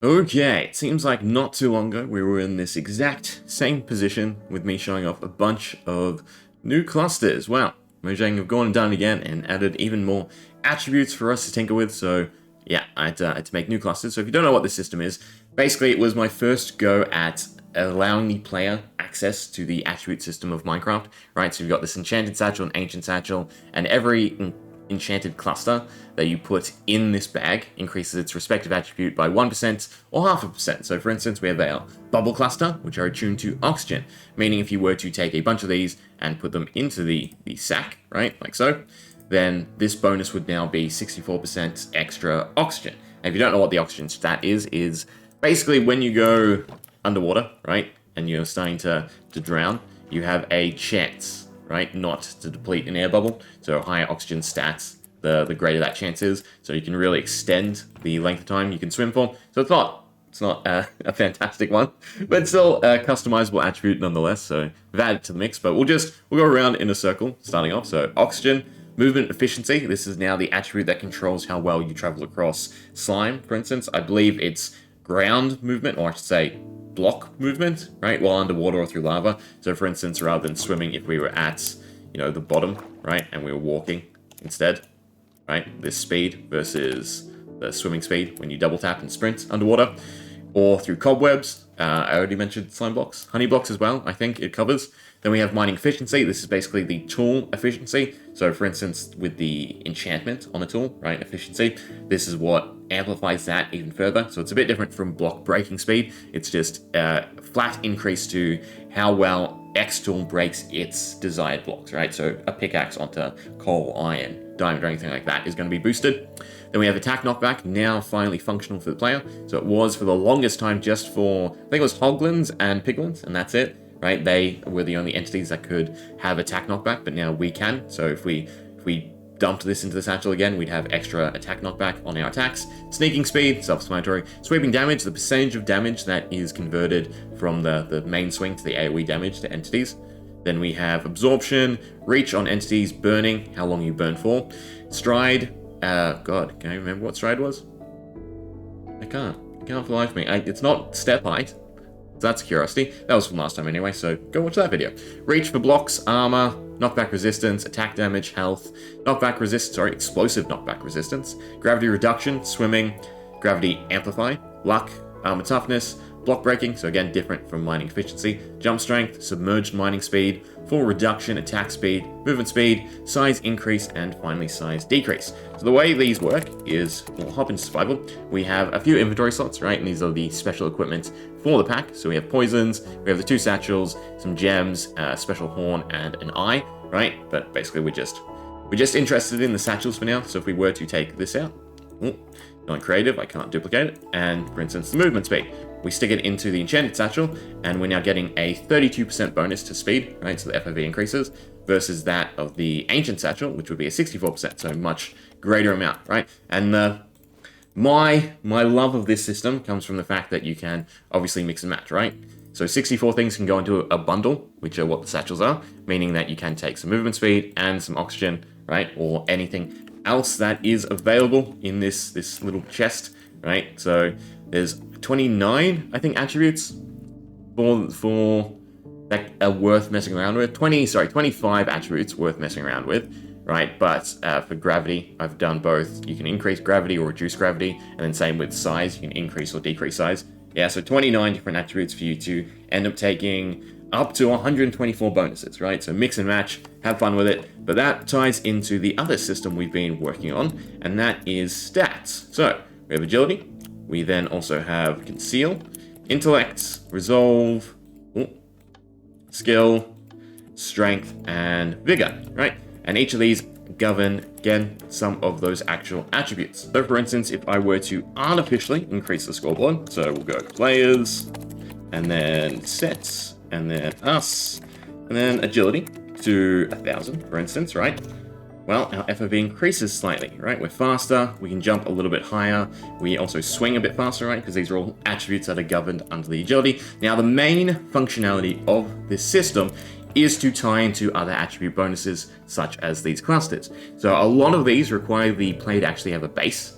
Okay, it seems like not too long ago we were in this exact same position with me showing off a bunch of new clusters. Wow, Mojang have gone and done it again and added even more attributes for us to tinker with, so yeah, I had to make new clusters. So if you don't know what this system is, basically it was my first go at allowing the player access to the attribute system of Minecraft, right? So you've got this enchanted satchel and ancient satchel, and every enchanted cluster that you put in this bag increases its respective attribute by 1% or 0.5%. So for instance, we have our bubble cluster, which are attuned to oxygen, meaning if you were to take a bunch of these and put them into the sack, right, like so, then this bonus would now be 64% extra oxygen. And if you don't know what the oxygen stat is basically when you go underwater, right, and you're starting to drown, you have a chance, right, not to deplete an air bubble. So higher oxygen stats, the greater that chance is. So you can really extend the length of time you can swim for. So it's not a fantastic one, but still a customizable attribute nonetheless. So we've added to the mix, but we'll go around in a circle starting off. So oxygen, movement efficiency. This is now the attribute that controls how well you travel across slime, for instance. I believe it's ground movement, or I should say block movement, right, while underwater or through lava. So for instance, rather than swimming, if we were at, the bottom, right, and we were walking instead, right, this speed versus the swimming speed when you double tap and sprint underwater, or through cobwebs. I already mentioned slime blocks, honey blocks as well, I think it covers. Then we have mining efficiency. This is basically the tool efficiency. So for instance, with the enchantment on a tool, right, efficiency, this is what amplifies that even further. So it's a bit different from block breaking speed. It's just a flat increase to how well X tool breaks its desired blocks, right? So a pickaxe onto coal, iron, diamond, or anything like that is going to be boosted. Then we have attack knockback, now finally functional for the player. So it was for the longest time just for, I think it was hoglins and piglins, and that's it, right? They were the only entities that could have attack knockback, but now we can. So if we dumped this into the satchel again, we'd have extra attack knockback on our attacks. Sneaking speed, self-explanatory. Sweeping damage, the percentage of damage that is converted from the main swing to the AoE damage to entities. Then we have absorption, reach on entities, burning, how long you burn for. Stride, God, can I remember what stride was? I can't for the life of me. It's not step height. So that's curiosity. That was from last time anyway, so go watch that video. Reach for blocks, armor, knockback resistance, attack damage, health, knockback resistance, explosive knockback resistance, gravity reduction, swimming, gravity amplify, luck, armor toughness, block breaking, so again different from mining efficiency, jump strength, submerged mining speed, full reduction, attack speed, movement speed, size increase, and finally size decrease. So the way these work is, we'll hop into survival. We have a few inventory slots, right, and these are the special equipment for the pack. So we have poisons, we have the 2 satchels, some gems, a special horn, and an eye, right? But basically we're just interested in the satchels for now. So if we were to take this out, not creative, I can't duplicate it. And for instance, the movement speed, we stick it into the enchanted satchel, and we're now getting a 32% bonus to speed, right? So the FOV increases versus that of the ancient satchel, which would be a 64%, so much greater amount, right? And my love of this system comes from the fact that you can obviously mix and match, right? So 64 things can go into a bundle, which are what the satchels are, meaning that you can take some movement speed and some oxygen, right? Or anything else that is available in this little chest, right? So there's 29, I think, attributes for that are worth messing around with. 25 attributes worth messing around with, right? But for gravity, I've done both. You can increase gravity or reduce gravity, and then same with size, you can increase or decrease size. Yeah, so 29 different attributes for you to end up taking up to 124 bonuses, right? So mix and match, have fun with it. But that ties into the other system we've been working on, and that is stats. So we have agility. We then also have conceal, intellect, resolve, skill, strength, and vigor, right? And each of these govern, again, some of those actual attributes. So for instance, if I were to artificially increase the scoreboard, so we'll go players, and then sets, and then us, and then agility to 1,000, for instance, right? Well, our FOV increases slightly, right? We're faster, we can jump a little bit higher, we also swing a bit faster, right? Because these are all attributes that are governed under the agility. Now, the main functionality of this system is to tie into other attribute bonuses, such as these clusters. So a lot of these require the player to actually have a base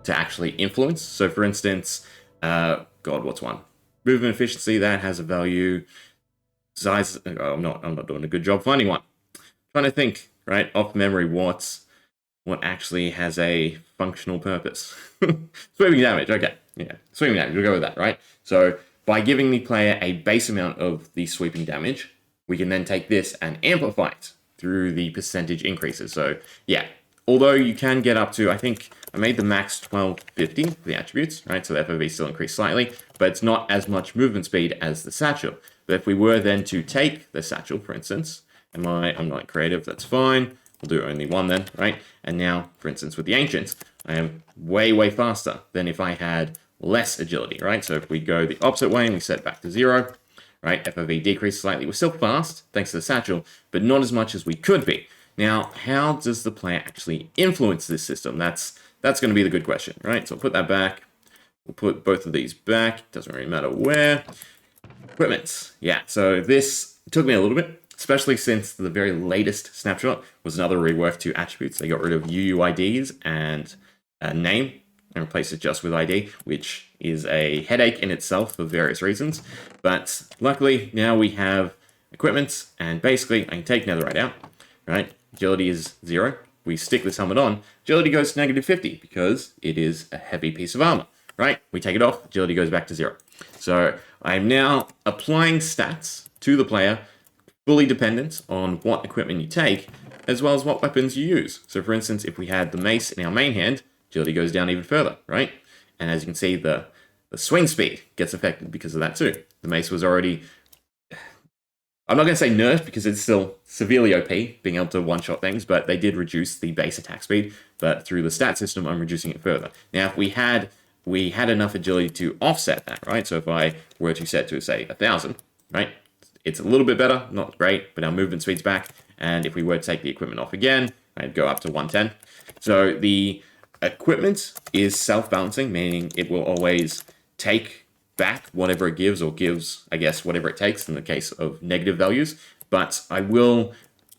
to actually influence. So for instance, God, what's one? Movement efficiency, that has a value. Size, oh, I'm not doing a good job finding one. Trying to think, right, off memory, what actually has a functional purpose. Sweeping damage, okay. Yeah, sweeping damage, we'll go with that, right? So by giving the player a base amount of the sweeping damage, we can then take this and amplify it through the percentage increases. So yeah, although you can get up to, I think I made the max 1250 for the attributes, right? So the FOV still increased slightly, but it's not as much movement speed as the satchel. But if we were then to take the satchel, for instance, I'm not creative, that's fine. We'll do only one then, right? And now, for instance, with the Ancients, I am way faster than if I had less agility, right? So if we go the opposite way and we set back to 0, right? FOV decreased slightly. We're still fast, thanks to the satchel, but not as much as we could be. Now, how does the player actually influence this system? That's going to be the good question, right? So I'll put that back. We'll put both of these back. Doesn't really matter where. Equipment. Yeah, so this took me a little bit, especially since the very latest snapshot was another rework to attributes. They got rid of UUIDs and name and replaced it just with ID, which is a headache in itself for various reasons. But luckily, now we have equipment, and basically I can take Netherite out, right? Agility is 0. We stick this helmet on, agility goes to -50 because it is a heavy piece of armor, right? We take it off, agility goes back to 0. So I'm now applying stats to the player, fully dependent on what equipment you take, as well as what weapons you use. So for instance, if we had the mace in our main hand, agility goes down even further, right? And as you can see, the swing speed gets affected because of that too. The mace was already, I'm not going to say nerfed because it's still severely OP, being able to one-shot things, but they did reduce the base attack speed, but through the stat system, I'm reducing it further. Now, if we had enough agility to offset that, right? So if I were to set to, say, 1,000, right? It's a little bit better, not great, but our movement speed's back. And if we were to take the equipment off again, I'd go up to 110. So the equipment is self-balancing, meaning it will always take back whatever it gives, or gives, I guess, whatever it takes in the case of negative values. But I will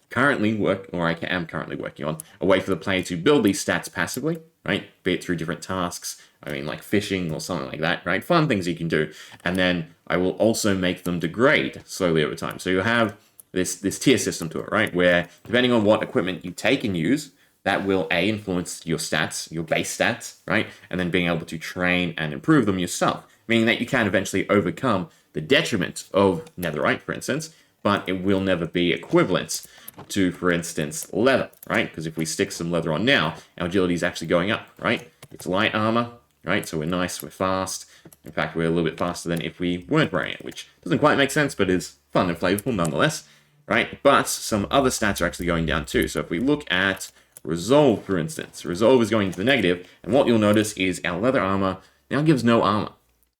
currently work, or I am currently working on, a way for the player to build these stats passively, right? Be it through different tasks, I mean, like fishing or something like that, right? Fun things you can do. And then I will also make them degrade slowly over time. So you have this tier system to it, right? Where depending on what equipment you take and use, that will influence your stats, your base stats, right? And then being able to train and improve them yourself, meaning that you can eventually overcome the detriment of netherite, for instance, but it will never be equivalent to, for instance, leather, right? Because if we stick some leather on now, our agility is actually going up, right? It's light armor, right? So we're nice, we're fast. In fact, we're a little bit faster than if we weren't wearing it, which doesn't quite make sense, but is fun and flavorful nonetheless, right? But some other stats are actually going down too. So if we look at Resolve, for instance, Resolve is going to the negative, and what you'll notice is our leather armor now gives no armor,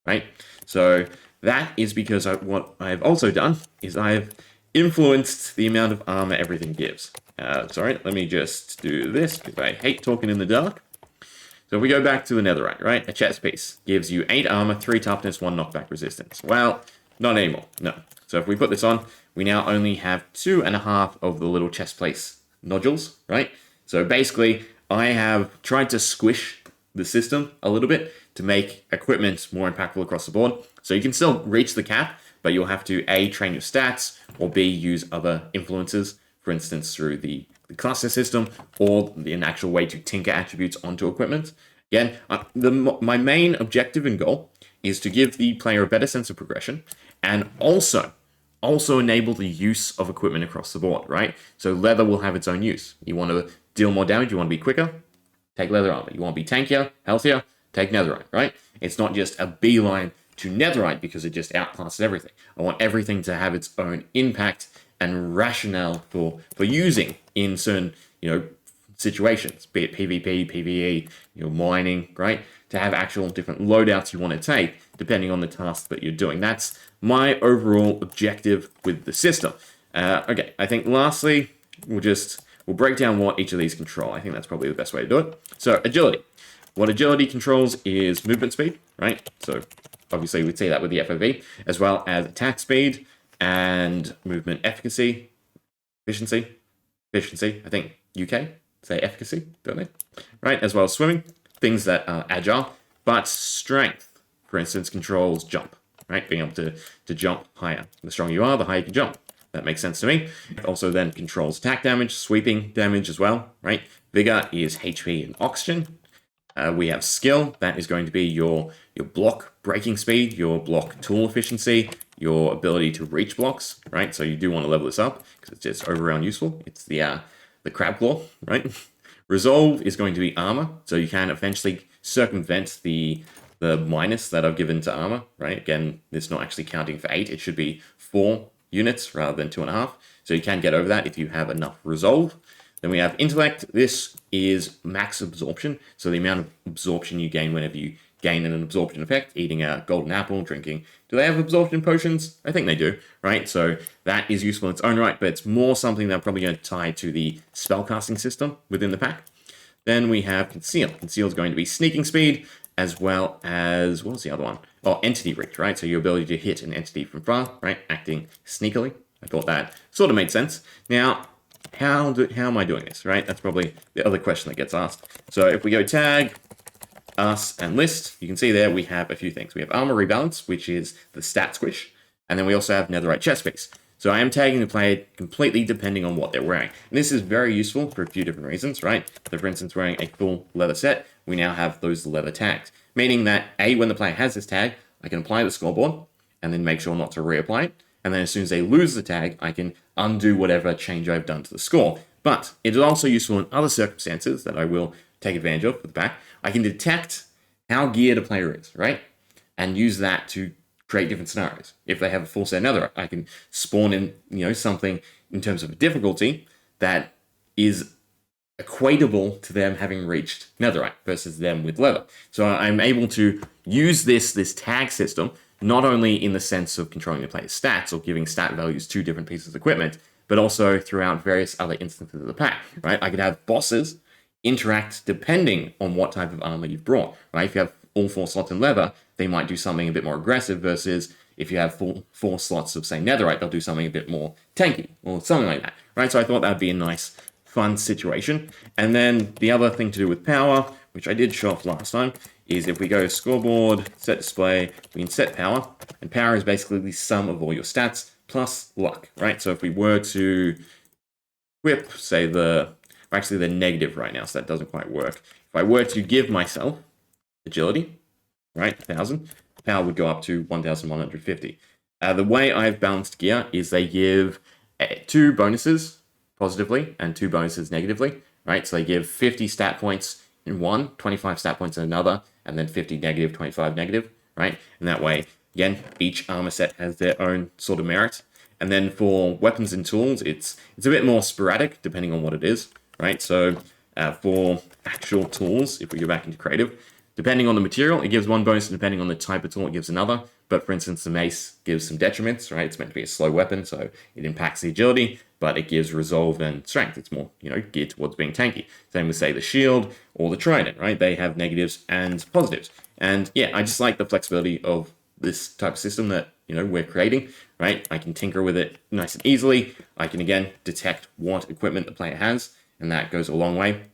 right? So that is because what I've also done is I've influenced the amount of armor everything gives. Sorry, let me just do this because I hate talking in the dark. So if we go back to the netherite, right? A chest piece gives you 8 armor, 3 toughness, 1 knockback resistance. Well, not anymore, no. So if we put this on, we now only have 2.5 of the little chest plate nodules, right? So basically, I have tried to squish the system a little bit to make equipment more impactful across the board. So you can still reach the cap, but you'll have to A, train your stats, or B, use other influences, for instance, through the cluster system, or an actual way to tinker attributes onto equipment. Again, my main objective and goal is to give the player a better sense of progression, and also enable the use of equipment across the board, right? So leather will have its own use. You want to deal more damage, you want to be quicker, take leather armor. You want to be tankier, healthier, take netherite, right? It's not just a beeline to netherite because it just outclasses everything. I want everything to have its own impact and rationale for using in certain, situations, be it PvP, PvE, mining, right? To have actual different loadouts you want to take depending on the task that you're doing. That's my overall objective with the system. Okay, I think lastly, we'll break down what each of these control. I think that's probably the best way to do it. So agility. What agility controls is movement speed, right? So obviously we'd see that with the FOV, as well as attack speed and movement efficacy, efficiency, I think UK say efficacy, don't they? Right, as well as swimming, things that are agile, but strength, for instance, controls jump, right? Being able to jump higher. The stronger you are, the higher you can jump. That makes sense to me. Also then controls attack damage, sweeping damage as well, right? Vigor is HP and oxygen. We have skill. That is going to be your block breaking speed, your block tool efficiency, your ability to reach blocks, right? So you do want to level this up because it's just overall useful. It's the crab claw, right? Resolve is going to be armor, so you can eventually circumvent the minus that I've given to armor, right? Again, it's not actually counting for 8. It should be 4 units rather than 2.5. So you can get over that if you have enough resolve. Then we have intellect. This is max absorption. So the amount of absorption you gain whenever you gain an absorption effect, eating a golden apple, drinking. Do they have absorption potions? I think they do, right? So that is useful in its own right, but it's more something that I'm probably going to tie to the spellcasting system within the pack. Then we have conceal. Conceal is going to be sneaking speed, as well as, what was the other one? Oh, entity reach, right? So your ability to hit an entity from far, right? Acting sneakily. I thought that sort of made sense. Now, how am I doing this, right? That's probably the other question that gets asked. So if we go tag, us, and list, you can see there we have a few things. We have armor rebalance, which is the stat squish, and then we also have netherite chest piece. So I am tagging the player completely depending on what they're wearing. And this is very useful for a few different reasons, right? So for instance, wearing a full leather set, we now have those leather tags. Meaning that, A, when the player has this tag, I can apply the scoreboard, and then make sure not to reapply it. And then as soon as they lose the tag, I can undo whatever change I've done to the score. But it is also useful in other circumstances that I will take advantage of for the pack. I can detect how geared a player is, right? And use that to create different scenarios. If they have a full set netherite, I can spawn in, something in terms of difficulty that is equatable to them having reached netherite versus them with leather. So I'm able to use this tag system not only in the sense of controlling the player's stats or giving stat values to different pieces of equipment, but also throughout various other instances of the pack, right? I could have bosses interact depending on what type of armor you've brought, right? If you have all 4 slots in leather, they might do something a bit more aggressive versus if you have 4 slots of, say, netherite, they'll do something a bit more tanky or something like that, right? So I thought that'd be a nice, fun situation. And then the other thing to do with power, which I did show off last time, is if we go scoreboard, set display, we can set power, and power is basically the sum of all your stats plus luck, right? So if we were to equip, say actually they're negative right now, so that doesn't quite work. If I were to give myself agility, right, 1,000, power would go up to 1,150. The way I've balanced gear is they give 2 bonuses positively and 2 bonuses negatively, right? So they give 50 stat points in one, 25 stat points in another, and then 50 negative, 25 negative, right? And that way, again, each armor set has their own sort of merit. And then for weapons and tools, it's a bit more sporadic depending on what it is, right? So for actual tools, if we go back into creative, depending on the material, it gives 1 bonus, and depending on the type of tool, it gives another. But for instance, the mace gives some detriments, right? It's meant to be a slow weapon, so it impacts the agility, but it gives resolve and strength. It's more, geared towards being tanky. Same with, say, the shield or the trident, right? They have negatives and positives. And yeah, I just like the flexibility of this type of system that, we're creating, right? I can tinker with it nice and easily. I can, again, detect what equipment the player has, and that goes a long way.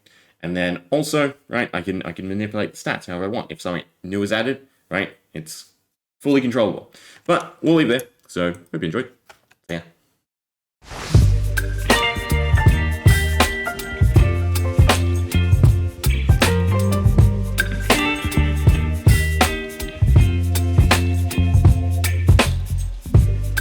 And then also, right, I can manipulate the stats however I want. If something new is added, right, it's fully controllable. But we'll leave there. So hope you enjoyed.